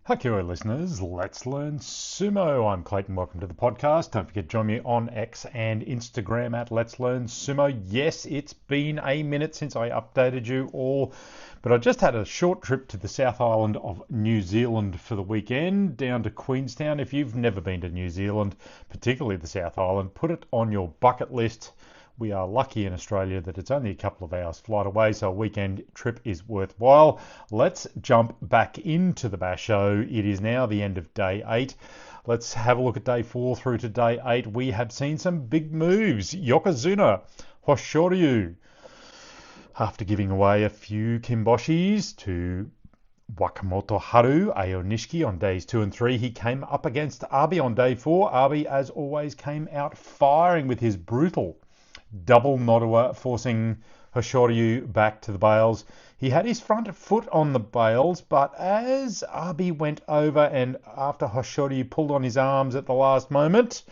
Hakuo listeners, let's learn sumo. I'm Clayton, welcome to the podcast. Don't forget to join me on X and Instagram at Let's Learn Sumo. Yes, it's been a minute since I updated you all, but I just had a short trip to the South Island of New Zealand for the weekend, down to Queenstown. If you've never been to New Zealand, particularly the South Island, put it on your bucket list. We are lucky in Australia that it's only a couple of hours flight away, so a weekend trip is worthwhile. Let's jump back into the Basho. It is now the end of day 8. Let's have a look at day 4 through to day 8. We have seen some big moves. Yokozuna, Hoshoryu, after giving away a few kimboshis to Wakamoto Haru, Ao Nishiki on days 2 and 3. He came up against Abi on day 4. Abi, as always, came out firing with his brutal double Nodowa, forcing Hoshoryu back to the bails. He had his front foot on the bails, but as Abi went over and after Hoshoryu pulled on his arms at the last moment,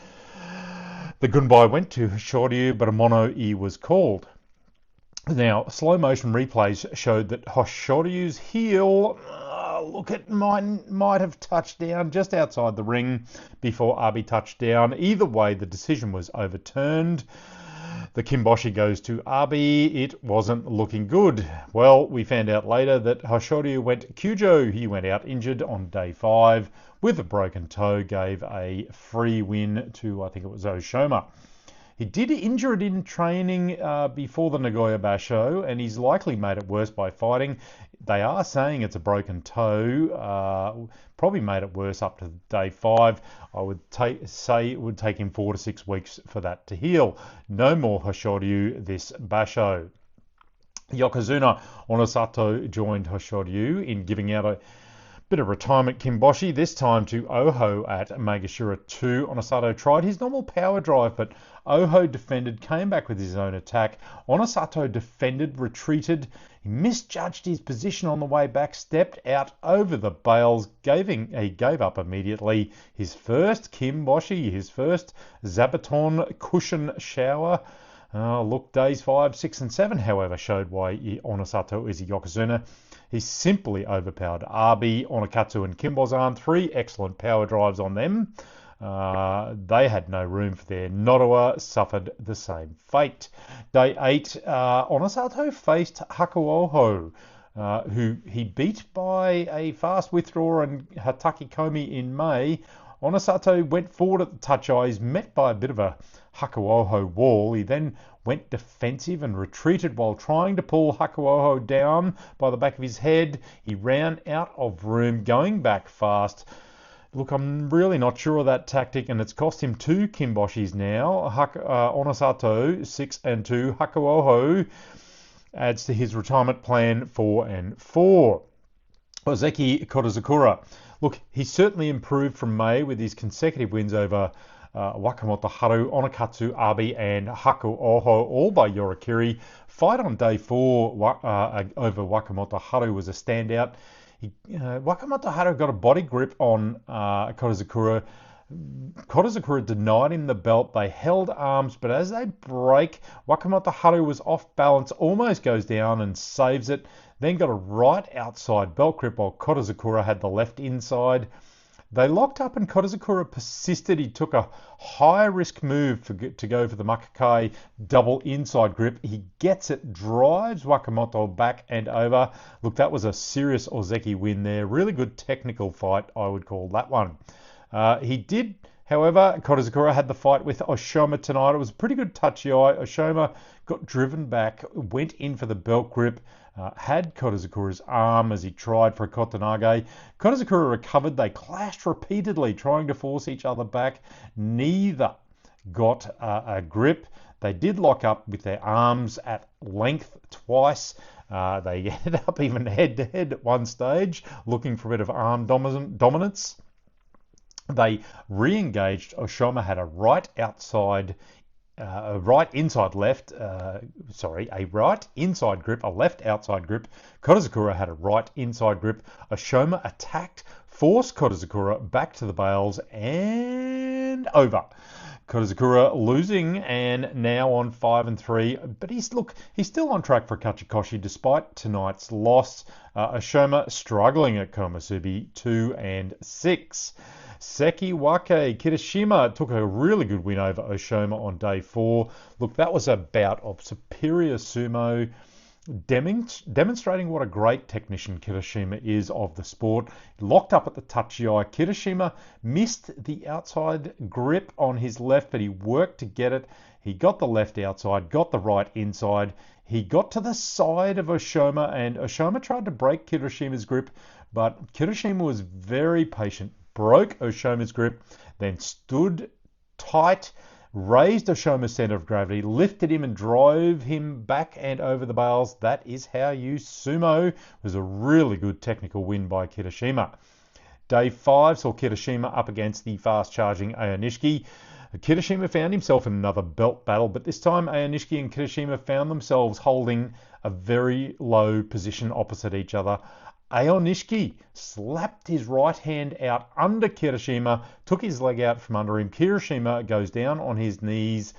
the gunbai went to Hoshoryu, but a mono-e was called. Now, slow motion replays showed that Hoshoryu's heel, might have touched down just outside the ring before Abi touched down. Either way, the decision was overturned. The kimboshi goes to Abi. It wasn't looking good. Well, we found out later that Hoshoryu went Kyujo. He went out injured on day 5 with a broken toe, gave a free win to, I think it was Oshoma. He did injure it in training before the Nagoya Basho, and he's likely made it worse by fighting. They are saying it's a broken toe. Probably made it worse up to day 5. I would say it would take him 4 to 6 weeks for that to heal. No more Hoshoryu this Basho. Yokozuna Onosato joined Hoshoryu in giving out a bit of retirement kimboshi, this time to Oho at Megashira 2. Onosato tried his normal power drive, but Oho defended, came back with his own attack. Onosato defended, retreated. He misjudged his position on the way back, stepped out over the bails, he gave up immediately. His first kimboshi, his first Zabuton cushion shower. Days 5, 6 and 7, however, showed why Onosato is a Yokozuna. He simply overpowered Abi, Onokatsu and Kimbozan. 3 excellent power drives on them. They had no room for their Nodowa, suffered the same fate. Day 8, Onosato faced Hakuoho, who he beat by a fast withdraw and Hataki Komi in May. Onosato went forward at the touch eyes, met by a bit of a Hakuoho wall. He then went defensive and retreated while trying to pull Hakuoho down by the back of his head. He ran out of room, going back fast. Look, I'm really not sure of that tactic, and it's cost him 2 kimboshis now. Onosato, 6 and 2. Hakuoho adds to his retirement plan 4 and 4. Ozeki Kodazakura. Look, he certainly improved from May with his consecutive wins over Wakamoto Haru, Onokatsu, Abi and Hakuoho, all by Yorikiri. Fight on day 4 over Wakamoto Haru was a standout. Wakamoto Haru got a body grip on Kodazakura. Kodazakura denied him the belt. They held arms, but as they break, Wakamoto Haru was off balance, almost goes down and saves it. Then got a right outside belt grip while Kodazakura had the left inside. They locked up and Kodazakura persisted. He took a high-risk move to go for the Makakai double inside grip. He gets it, drives Wakamoto back and over. Look, that was a serious Ozeki win there. Really good technical fight, I would call that one. He did, however, Kodazakura had the fight with Oshoma tonight. It was a pretty good touchy eye. Oshoma got driven back, went in for the belt grip, had Kodazakura's arm as he tried for a Kotanage. Kodazakura recovered. They clashed repeatedly, trying to force each other back. Neither got a grip. They did lock up with their arms at length twice. They ended up even head-to-head at one stage, looking for a bit of arm dominance. They re-engaged. Oshoma had a right inside grip, a left outside grip. Kodazakura had a right inside grip. Oshoma attacked, forced Kodazakura back to the bails and over. Kozukura losing and now on 5-3, but he's still on track for Kachikoshi despite tonight's loss. Oshoma struggling at Komusubi 2-6. Sekiwake Kitashima took a really good win over Oshoma on day 4. Look, that was a bout of superior sumo, demonstrating what a great technician Kitashima is of the sport. Locked up at the tachiai, Kitashima missed the outside grip on his left, but he worked to get it. He got the left outside, got the right inside. He got to the side of Oshoma, and Oshoma tried to break Kitashima's grip, but Kitashima was very patient, broke Oshoma's grip, then stood tight, raised Oshoma's center of gravity, lifted him and drove him back and over the bales. That is how you sumo. It was a really good technical win by Kitashima. Day 5 saw Kitashima up against the fast-charging Aonishiki. Kitashima found himself in another belt battle, but this time Aonishiki and Kitashima found themselves holding a very low position opposite each other. Aonishiki slapped his right hand out under Kitashima, took his leg out from under him. Kirishima goes down on his knees.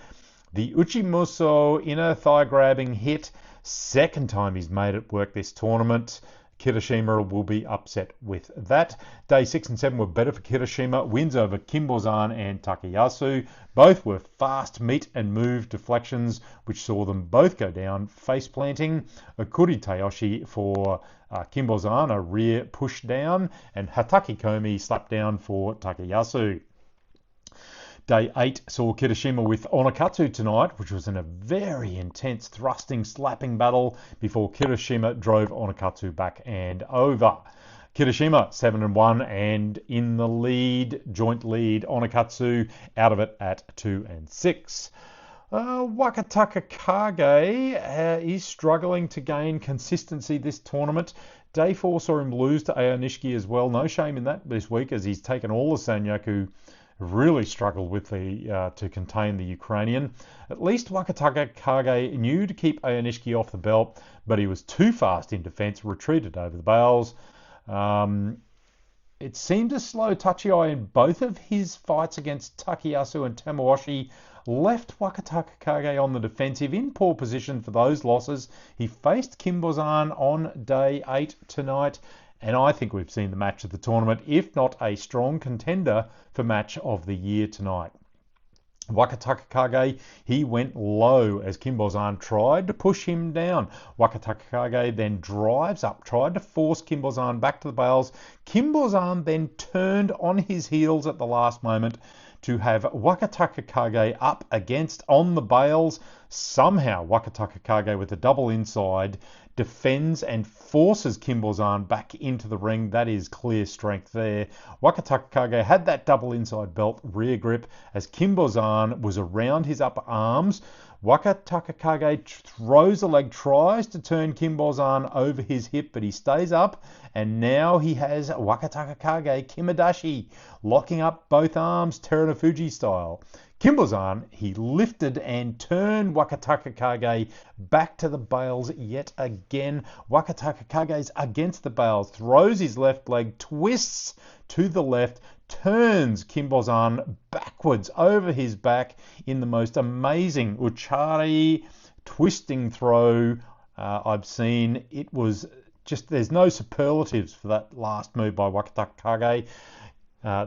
The Uchimuso inner thigh grabbing hit. Second time he's made it work this tournament. Kitashima will be upset with that. Day 6 and 7 were better for Kitashima. Wins over Kimbozan and Takayasu. Both were fast meet and move deflections, which saw them both go down face planting. Okuri Tayoshi for Kimbozan, a rear push down, and Hataki Komi slapped down for Takayasu. Day 8 saw Kitashima with Onakatsu tonight, which was in a very intense thrusting, slapping battle before Kitashima drove Onakatsu back and over. Kitashima 7-1 and in the lead, joint lead. Onakatsu out of it at 2-6. Wakataka Kage is struggling to gain consistency this tournament. Day 4 saw him lose to Aonishiki as well. No shame in that this week, as he's taken all the Sanyaku. Really struggled with to contain the Ukrainian. At least Wakataka Kage knew to keep Aonishiki off the belt, but he was too fast in defence, retreated over the bales. It seemed to slow Tachiai in both of his fights against Takayasu and Tamawashi, left Wakataka Kage on the defensive in poor position for those losses. He faced Kimbozan on day 8 tonight, and I think we've seen the match of the tournament, if not a strong contender for match of the year tonight. Wakataka Kage, he went low as Kimbozan tried to push him down. Wakataka Kage then drives up, tried to force Kimbozan back to the bales. Kimbozan then turned on his heels at the last moment to have Wakataka Kage up against on the bales. Somehow Wakataka Kage with a double inside defends and forces Kimbozan back into the ring. That is clear strength there. Wakataka Kage had that double inside belt rear grip as Kimbozan was around his upper arms. Wakataka Kage throws a leg, tries to turn Kimbozan over his hip, but he stays up, and now he has Wakataka Kage Kimadashi, locking up both arms, Terunofuji style. Kimbozan, he lifted and turned Wakataka Kage back to the bales yet again. Wakataka Kage's against the bales, throws his left leg, twists to the left, turns Kimbozan backwards over his back in the most amazing uchari twisting throw I've seen. It was just, there's no superlatives for that last move by Wakataka Kage.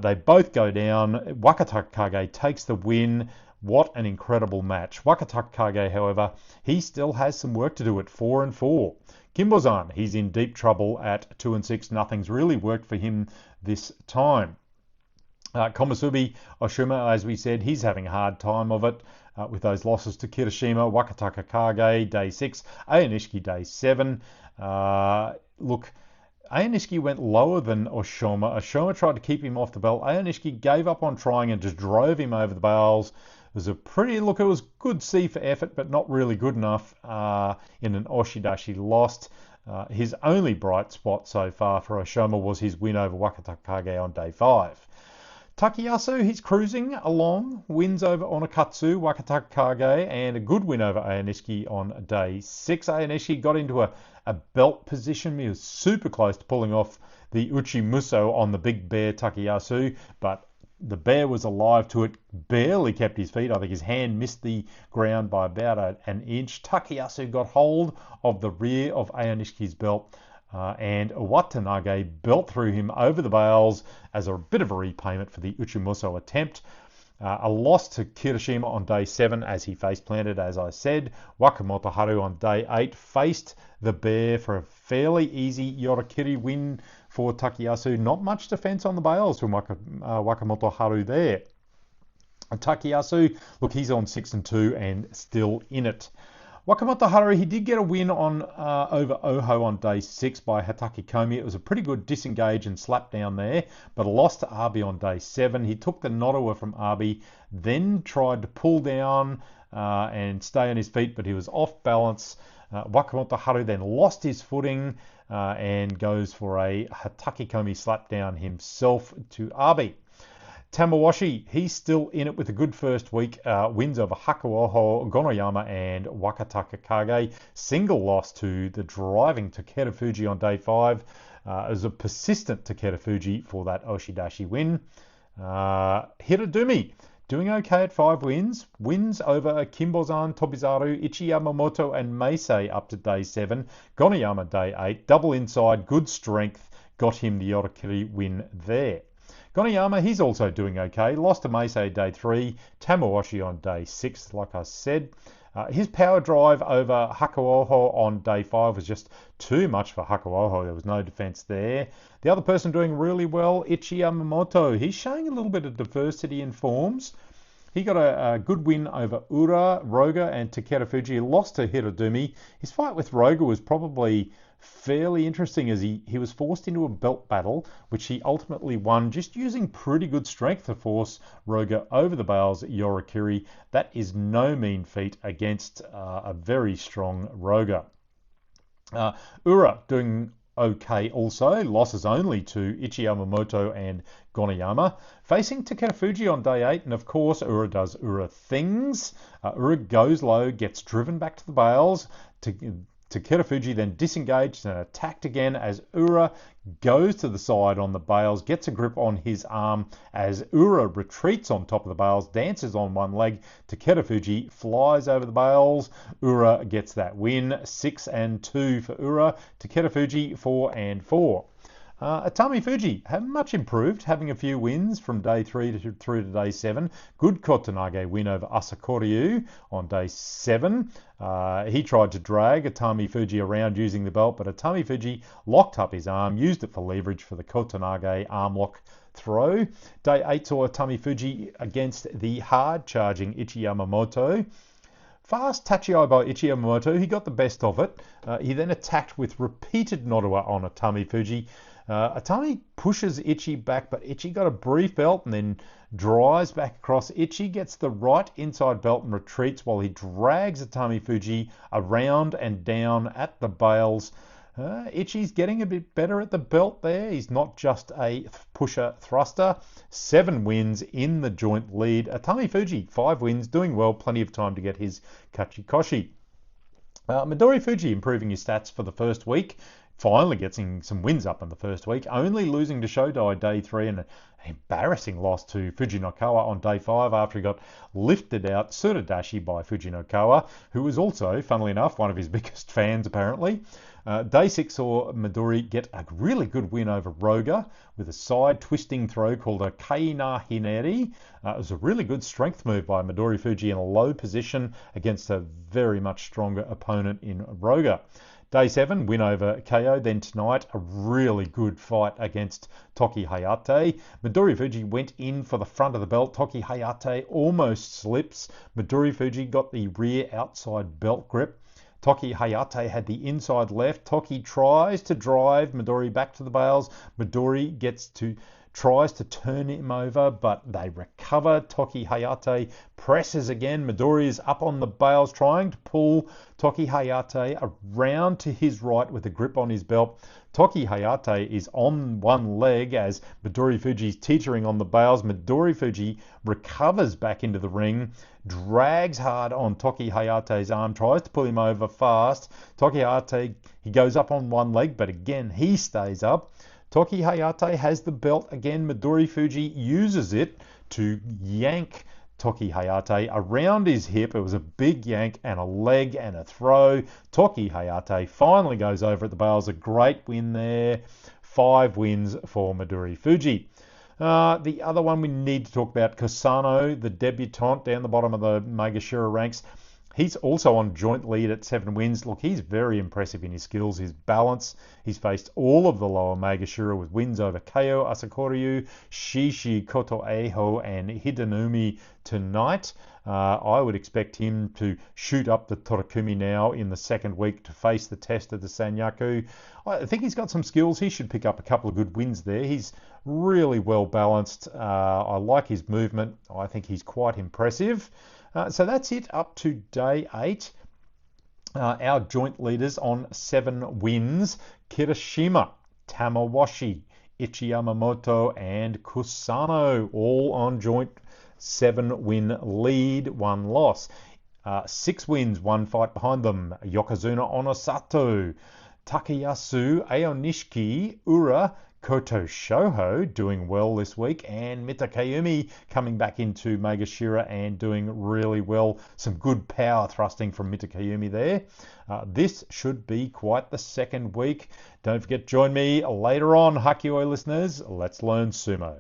They both go down. Wakataka Kage takes the win. What an incredible match. Wakataka Kage, however, he still has some work to do at 4-4. Kimbozan, he's in deep trouble at 2-6. Nothing's really worked for him this time. Komusubi Oshima, as we said, he's having a hard time of it with those losses to Kitashima. Wakataka Kage, day 6. Aonishiki, day 7. Look, Aonishiki went lower than Oshoma. Oshoma tried to keep him off the belt. Aonishiki gave up on trying and just drove him over the bales. It was a pretty, look, it was good C for effort, but not really good enough in an Oshidashi lost. His only bright spot so far for Oshoma was his win over Wakataka Kage on day 5. Takayasu, he's cruising along, wins over Onakatsu, Wakataka Kage, and a good win over Aonishiki on day 6. Aonishiki got into a belt position. He was super close to pulling off the Uchimuso on the big bear Takayasu, but The bear was alive to it, barely kept his feet. I think his hand missed the ground by about an inch. Takayasu got hold of the rear of Aonishiki's belt, and Watanabe belt through him over the bales as a bit of a repayment for the Uchimuso attempt. A loss to Kirishima on day 7 as he face planted, as I said. Wakamoto Haru on day 8 faced the bear for a fairly easy Yorakiri win for Takayasu. Not much defense on the bales from Wakamoto Haru there. Takayasu, look, he's on 6-2 and still in it. Wakamoto Haru, he did get a win on over Oho on day 6 by Hatake Komi. It was a pretty good disengage and slap down there, but a loss to Abi on day 7. He took the Nodowa from Abi, then tried to pull down and stay on his feet, but he was off balance. Wakamoto Haru then lost his footing and goes for a Hatake Komi slap down himself to Abi. Tamawashi, he's still in it with a good first week. Wins over Hakuoho, Gonoyama, and Wakataka Kage. Single loss to the driving Takeda Fuji on day 5. It was a persistent Takeda Fuji for that Oshidashi win. Hirodumi, doing okay at 5 wins. Wins over Kimbozan, Tobizaru, Ichi Yamamoto, and Meisei up to day 7. Gonoyama day 8. Double inside, good strength. Got him the Yorakiri win there. Gonoyama, he's also doing okay. Lost to Meisei day 3, Tamawashi on day 6, like I said. His power drive over Hakuoho on day 5 was just too much for Hakuoho. There was no defense there. The other person doing really well, Ichi Yamamoto. He's showing a little bit of diversity in forms. He got a good win over Ura, Roga, and Takeda Fuji. Lost to Hirodumi. His fight with Roga was probably fairly interesting as he was forced into a belt battle, which he ultimately won just using pretty good strength to force Roga over the bales at Yorakiri. That is no mean feat against a very strong Roga. Ura doing okay also. Losses only to Ichi Yamamoto and Gonoyama. Facing Takeda Fuji on day 8, and of course Ura does Ura things. Ura goes low, gets driven back to the bales. Takeda Fuji then disengaged and attacked again as Ura goes to the side on the bales, gets a grip on his arm as Ura retreats on top of the bales, dances on one leg. Takeda Fuji flies over the bales. Ura gets that win. 6-2 for Ura. Takeda Fuji 4-4. Atami Fuji have much improved, having a few wins from day 3 through to day 7. Good Kotanage win over Asakoryu on day 7. He tried to drag Atami Fuji around using the belt, but Atami Fuji locked up his arm, used it for leverage for the Kotanage arm lock throw. Day 8 saw Atami Fuji against the hard-charging Ichi Yamamoto. Fast Tachiai by Ichi Yamamoto, he got the best of it. He then attacked with repeated Nodowa on Atami Fuji. Atami pushes Ichi back, but Ichi got a brief belt and then drives back across. Ichi gets the right inside belt and retreats while he drags Atami Fuji around and down at the bales. Ichi's getting a bit better at the belt there. He's not just a pusher thruster. 7 wins in the joint lead. Atami Fuji, 5 wins, doing well, plenty of time to get his Kachikoshi. Midori Fuji improving his stats for the first week. Finally getting some wins up in the first week, only losing to Shodai day 3 and an embarrassing loss to Fujinokawa on day 5 after he got lifted out Tsuradashi by Fujinokawa, who was also, funnily enough, one of his biggest fans apparently. Day 6 saw Midori get a really good win over Roga with a side twisting throw called a Kaina Hineri. It was a really good strength move by Midori Fuji in a low position against a very much stronger opponent in Roga. Day 7, win over KO. Then tonight, a really good fight against Toki Hayate. Midori Fuji went in for the front of the belt. Toki Hayate almost slips. Midori Fuji got the rear outside belt grip. Toki Hayate had the inside left. Toki tries to drive Midori back to the bales. Midori tries to turn him over, but they recover. Toki Hayate presses again. Midori is up on the bales, trying to pull Toki Hayate around to his right with a grip on his belt. Toki Hayate is on one leg as Midori Fuji's teetering on the bales. Midori Fuji recovers back into the ring, drags hard on Toki Hayate's arm, tries to pull him over fast. Toki Hayate, he goes up on one leg, but again, he stays up. Toki Hayate has the belt again. Midori Fuji uses it to yank Toki Hayate around his hip. It was a big yank and a leg and a throw. Toki Hayate finally goes over at the bales. A great win there. 5 wins for Midori Fuji. The other one we need to talk about, Kusano, the debutant down the bottom of the Megashira ranks. He's also on joint lead at 7 wins. Look, he's very impressive in his skills, his balance. He's faced all of the lower Megashira with wins over Keo Asakoryu, Shishi Kotoeho, and Hidenumi tonight. I would expect him to shoot up the Torakumi now in the second week to face the test of the Sanyaku. I think he's got some skills. He should pick up a couple of good wins there. He's really well balanced. I like his movement. I think he's quite impressive. So that's it up to day 8. Our joint leaders on 7 wins: Kirishima, Tamawashi, Ichiyamamoto, and Kusano, all on joint 7-win lead, 1 loss. 6 wins, 1 fight behind them: Yokozuna Onosato, Takayasu, Aonishiki, Ura, Koto Shoho doing well this week, and Mitakayumi coming back into Megashira and doing really well. Some good power thrusting from Mitakayumi there. This should be quite the second week. Don't forget to join me later on, Hakioi listeners. Let's learn sumo.